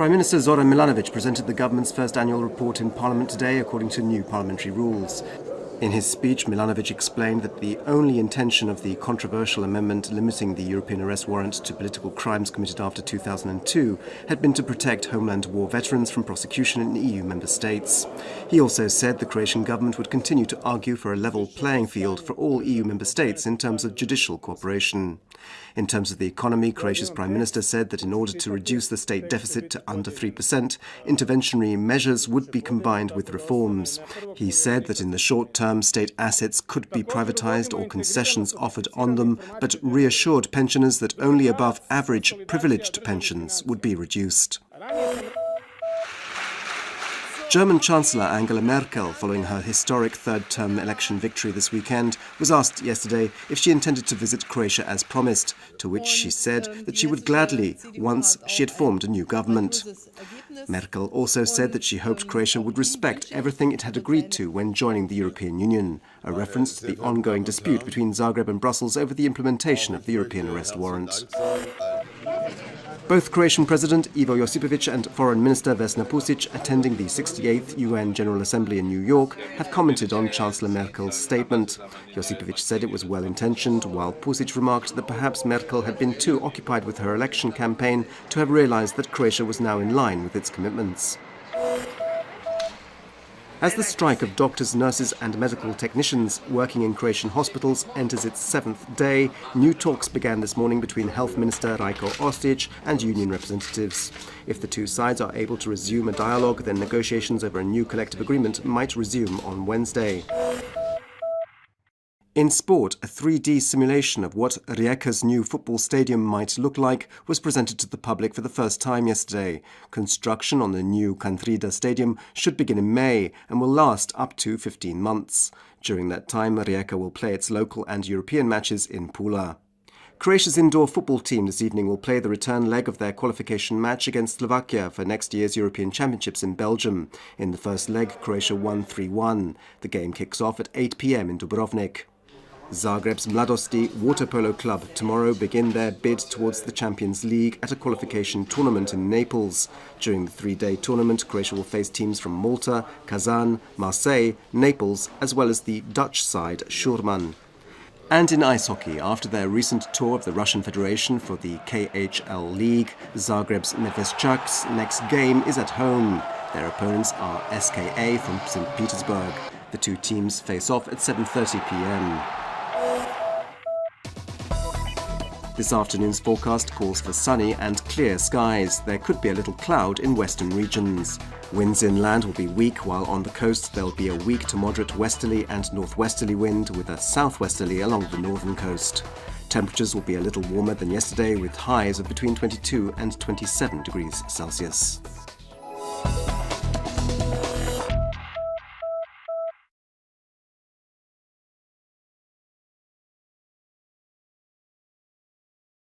Prime Minister Zoran Milanovic presented the government's first annual report in Parliament today according to new parliamentary rules. In his speech, Milanovic explained that the only intention of the controversial amendment limiting the European arrest warrant to political crimes committed after 2002 had been to protect Homeland War veterans from prosecution in EU member states. He also said the Croatian government would continue to argue for a level playing field for all EU member states in terms of judicial cooperation. In terms of the economy, Croatia's Prime Minister said that in order to reduce the state deficit to under 3%, interventionary measures would be combined with reforms. He said that in the short term, state assets could be privatized or concessions offered on them, but reassured pensioners that only above average privileged pensions would be reduced. German Chancellor Angela Merkel, following her historic third-term election victory this weekend, was asked yesterday if she intended to visit Croatia as promised, to which she said that she would gladly once she had formed a new government. Merkel also said that she hoped Croatia would respect everything it had agreed to when joining the European Union, a reference to the ongoing dispute between Zagreb and Brussels over the implementation of the European arrest warrant. Both Croatian President Ivo Josipovic and Foreign Minister Vesna Pusic, attending the 68th UN General Assembly in New York, have commented on Chancellor Merkel's statement. Josipovic said it was well-intentioned, while Pusic remarked that perhaps Merkel had been too occupied with her election campaign to have realized that Croatia was now in line with its commitments. As the strike of doctors, nurses and medical technicians working in Croatian hospitals enters its 7th day, new talks began this morning between Health Minister Rajko Ostojic and union representatives. If the two sides are able to resume a dialogue, then negotiations over a new collective agreement might resume on Wednesday. In sport, a 3D simulation of what Rijeka's new football stadium might look like was presented to the public for the first time yesterday. Construction on the new Kantrida stadium should begin in May and will last up to 15 months. During that time, Rijeka will play its local and European matches in Pula. Croatia's indoor football team this evening will play the return leg of their qualification match against Slovakia for next year's European Championships in Belgium. In the first leg, Croatia won 3-1. The game kicks off at 8 p.m. in Dubrovnik. Zagreb's Mladosti Water Polo Club tomorrow begin their bid towards the Champions League at a qualification tournament in Naples. During the 3-day tournament, Croatia will face teams from Malta, Kazan, Marseille, Naples, as well as the Dutch side Schurman. And in ice hockey, after their recent tour of the Russian Federation for the KHL League, Zagreb's Neveschak's next game is at home. Their opponents are SKA from St. Petersburg. The two teams face off at 7:30 p.m. This afternoon's forecast calls for sunny and clear skies. There could be a little cloud in western regions. Winds inland will be weak, while on the coast there'll be a weak to moderate westerly and northwesterly wind with a southwesterly along the northern coast. Temperatures will be a little warmer than yesterday, with highs of between 22 and 27 degrees Celsius.